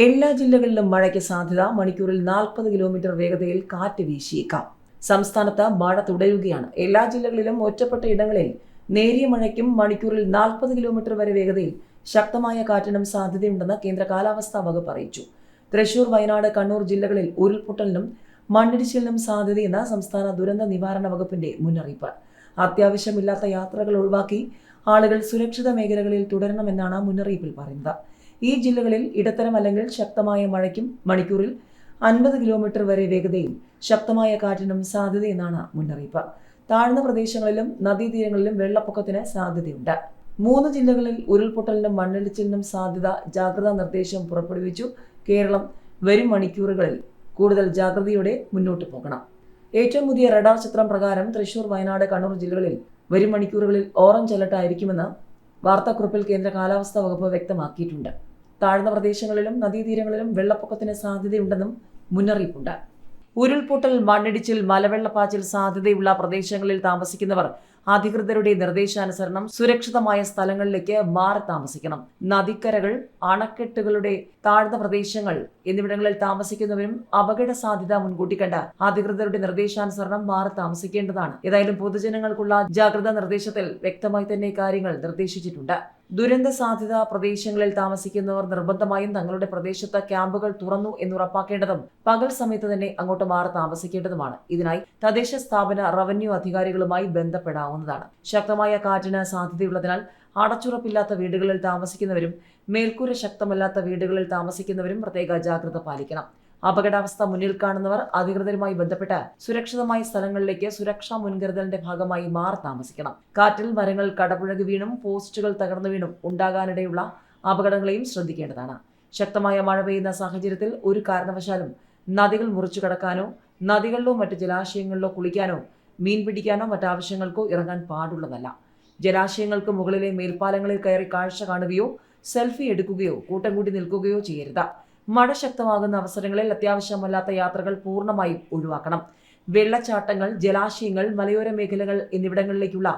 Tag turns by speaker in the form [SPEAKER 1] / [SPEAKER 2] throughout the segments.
[SPEAKER 1] എല്ലാ ജില്ലകളിലും മഴയ്ക്ക് സാധ്യത. മണിക്കൂറിൽ 40 കിലോമീറ്റർ വേഗതയിൽ കാറ്റ് വീശിയേക്കാം. സംസ്ഥാനത്ത് മഴ തുടരുകയാണ്. എല്ലാ ജില്ലകളിലും ഒറ്റപ്പെട്ട ഇടങ്ങളിൽ നേരിയ മഴയ്ക്കും മണിക്കൂറിൽ 40 കിലോമീറ്റർ വരെ വേഗതയിൽ ശക്തമായ കാറ്റിനും സാധ്യതയുണ്ടെന്ന് കേന്ദ്ര കാലാവസ്ഥാ വകുപ്പ് അറിയിച്ചു. തൃശൂർ, വയനാട്, കണ്ണൂർ ജില്ലകളിൽ ഉരുൾപൊട്ടലിനും മണ്ണിടിച്ചിലിനും സാധ്യതയെന്ന് സംസ്ഥാന ദുരന്ത നിവാരണ വകുപ്പിന്റെ മുന്നറിയിപ്പ്. അത്യാവശ്യമില്ലാത്ത യാത്രകൾ ഒഴിവാക്കി ആളുകൾ സുരക്ഷിത മേഖലകളിൽ തുടരണമെന്നാണ് മുന്നറിയിപ്പിൽ പറയുന്നത്. ഈ ജില്ലകളിൽ ഇടത്തരം അല്ലെങ്കിൽ ശക്തമായ മഴയ്ക്കും മണിക്കൂറിൽ 50 കിലോമീറ്റർ വരെ വേഗതയിൽ ശക്തമായ കാറ്റിനും സാധ്യതയെന്നാണ് മുന്നറിയിപ്പ്. താഴ്ന്ന പ്രദേശങ്ങളിലും നദീതീരങ്ങളിലും വെള്ളപ്പൊക്കത്തിന് സാധ്യതയുണ്ട്. 3 ജില്ലകളിൽ ഉരുൾപൊട്ടലിനും മണ്ണിടിച്ചിലിനും സാധ്യത ജാഗ്രതാ നിർദ്ദേശം പുറപ്പെടുവിച്ചു. കേരളം വരും മണിക്കൂറുകളിൽ കൂടുതൽ ജാഗ്രതയോടെ മുന്നോട്ട് പോകണം. ഏറ്റവും പുതിയ റഡാർ ചിത്രം പ്രകാരം തൃശൂർ, വയനാട്, കണ്ണൂർ ജില്ലകളിൽ വരും മണിക്കൂറുകളിൽ ഓറഞ്ച് അലർട്ട് ആയിരിക്കുമെന്ന് വാർത്താക്കുറിപ്പിൽ കേന്ദ്ര കാലാവസ്ഥാ വകുപ്പ് വ്യക്തമാക്കിയിട്ടുണ്ട്. താഴ്ന്ന പ്രദേശങ്ങളിലും നദീതീരങ്ങളിലും വെള്ളപ്പൊക്കത്തിന് സാധ്യതയുണ്ടെന്നും മുന്നറിയിപ്പുണ്ട്. ഉരുൾപൊട്ടൽ, മണ്ണിടിച്ചിൽ, മലവെള്ളപ്പാച്ചിൽ സാധ്യതയുള്ള പ്രദേശങ്ങളിൽ താമസിക്കുന്നവർ അധികൃതരുടെ നിർദ്ദേശാനുസരണം സുരക്ഷിതമായ സ്ഥലങ്ങളിലേക്ക് മാറി താമസിക്കണം. നദിക്കരകൾ, അണക്കെട്ടുകളുടെ താഴ്ന്ന പ്രദേശങ്ങൾ എന്നിവിടങ്ങളിൽ താമസിക്കുന്നവരും അപകട സാധ്യത മുൻകൂട്ടി കണ്ട് അധികൃതരുടെ നിർദ്ദേശാനുസരണം മാറി താമസിക്കേണ്ടതാണ്. ഏതായാലും പൊതുജനങ്ങൾക്കുള്ള ജാഗ്രതാ നിർദ്ദേശത്തിൽ വ്യക്തമായി തന്നെ കാര്യങ്ങൾ നിർദ്ദേശിച്ചിട്ടുണ്ട്. ദുരന്ത സാധ്യത പ്രദേശങ്ങളിൽ താമസിക്കുന്നവർ നിർബന്ധമായും തങ്ങളുടെ പ്രദേശത്ത് ക്യാമ്പുകൾ തുറന്നു എന്നുറപ്പാക്കേണ്ടതും പകൽ സമയത്ത് തന്നെ അങ്ങോട്ട് മാറി താമസിക്കേണ്ടതുമാണ്. ഇതിനായി തദ്ദേശ സ്ഥാപന റവന്യൂ അധികാരികളുമായി ബന്ധപ്പെടാവുന്നതാണ്. ശക്തമായ കാറ്റിന് സാധ്യതയുള്ളതിനാൽ അടച്ചുറപ്പില്ലാത്ത വീടുകളിൽ താമസിക്കുന്നവരും മേൽക്കൂര ശക്തമല്ലാത്ത വീടുകളിൽ താമസിക്കുന്നവരും പ്രത്യേക ജാഗ്രത പാലിക്കണം. അപകടാവസ്ഥ മുന്നിൽ കാണുന്നവർ അധികൃതരുമായി ബന്ധപ്പെട്ട് സുരക്ഷിതമായ സ്ഥലങ്ങളിലേക്ക് സുരക്ഷാ മുൻകരുതലിന്റെ ഭാഗമായി മാറി താമസിക്കണം. കാറ്റിൽ മരങ്ങൾ കടപുഴകി വീണും പോസ്റ്റുകൾ തകർന്നു വീണും ഉണ്ടാകാനിടയുള്ള അപകടങ്ങളെയും ശ്രദ്ധിക്കേണ്ടതാണ്. ശക്തമായ മഴ പെയ്യുന്ന സാഹചര്യത്തിൽ ഒരു കാരണവശാലും നദികൾ മുറിച്ചു കടക്കാനോ നദികളിലോ മറ്റ് ജലാശയങ്ങളിലോ കുളിക്കാനോ മീൻ പിടിക്കാനോ മറ്റാവശ്യങ്ങൾക്കോ ഇറങ്ങാൻ പാടുള്ളതല്ല. ജലാശയങ്ങൾക്ക് മുകളിലെ മേൽപ്പാലങ്ങളിൽ കയറി കാഴ്ച കാണുകയോ സെൽഫി എടുക്കുകയോ കൂട്ടം കൂടി നിൽക്കുകയോ ചെയ്യരുത്. മഴ ശക്തമാകുന്ന അവസരങ്ങളിൽ അത്യാവശ്യമല്ലാത്ത യാത്രകൾ പൂർണ്ണമായും ഒഴിവാക്കണം. വെള്ളച്ചാട്ടങ്ങൾ, ജലാശയങ്ങൾ, മലയോര മേഖലകൾ എന്നിവിടങ്ങളിലേക്കുള്ള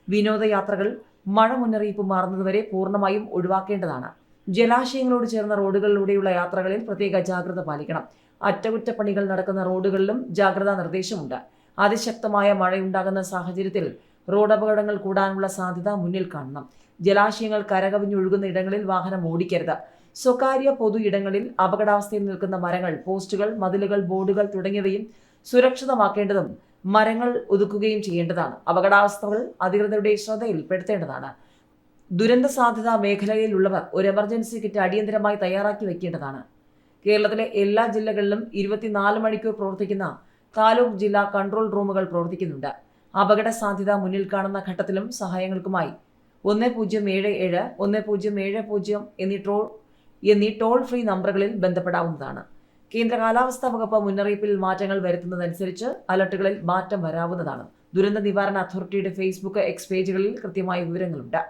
[SPEAKER 1] വിനോദയാത്രകൾ മഴ മുന്നറിയിപ്പ് മാറുന്നതുവരെ പൂർണ്ണമായും ഒഴിവാക്കേണ്ടതാണ്. ജലാശയങ്ങളോട് ചേർന്ന റോഡുകളിലൂടെയുള്ള യാത്രകളിൽ പ്രത്യേക ജാഗ്രത പാലിക്കണം. അറ്റകുറ്റപ്പണികൾ നടക്കുന്ന റോഡുകളിലും ജാഗ്രതാ നിർദ്ദേശമുണ്ട്. അതിശക്തമായ മഴയുണ്ടാകുന്ന സാഹചര്യത്തിൽ റോഡ് അപകടങ്ങൾ കൂടാനുള്ള സാധ്യത മുന്നിൽ കാണണം. ജലാശയങ്ങൾ കരകവിഞ്ഞൊഴുകുന്ന ഇടങ്ങളിൽ വാഹനം ഓടിക്കരുത്. സ്വകാര്യ പൊതു ഇടങ്ങളിൽ അപകടാവസ്ഥയിൽ നിൽക്കുന്ന മരങ്ങൾ, പോസ്റ്റുകൾ, മതിലുകൾ, ബോർഡുകൾ തുടങ്ങിയവയും സുരക്ഷിതമാക്കേണ്ടതും മരങ്ങൾ ഒതുക്കുകയും ചെയ്യേണ്ടതാണ്. അപകടാവസ്ഥകൾ അധികൃതരുടെ ശ്രദ്ധയിൽപ്പെടുത്തേണ്ടതാണ്. ദുരന്ത സാധ്യതാ മേഖലയിലുള്ളവർ ഒരു എമർജൻസി കിറ്റ് അടിയന്തരമായി തയ്യാറാക്കി വയ്ക്കേണ്ടതാണ്. കേരളത്തിലെ എല്ലാ ജില്ലകളിലും 24 മണിക്കൂർ പ്രവർത്തിക്കുന്ന താലൂക്ക് ജില്ലാ കൺട്രോൾ റൂമുകൾ പ്രവർത്തിക്കുന്നുണ്ട്. അപകട സാധ്യത മുന്നിൽ കാണുന്ന ഘട്ടത്തിലും സഹായങ്ങൾക്കുമായി 1077 1070 എന്നീ ടോൾ ഫ്രീ നമ്പറുകളിൽ ബന്ധപ്പെടാവുന്നതാണ്. കേന്ദ്ര കാലാവസ്ഥാ വകുപ്പ് മുന്നറിയിപ്പിൽ മാറ്റങ്ങൾ വരുത്തുന്നതനുസരിച്ച് അലർട്ടുകളിൽ മാറ്റം വരാവുന്നതാണ്. ദുരന്ത നിവാരണ അതോറിറ്റിയുടെ ഫേസ്ബുക്ക്, എക്സ് പേജുകളിൽ കൃത്യമായ വിവരങ്ങളുണ്ട്.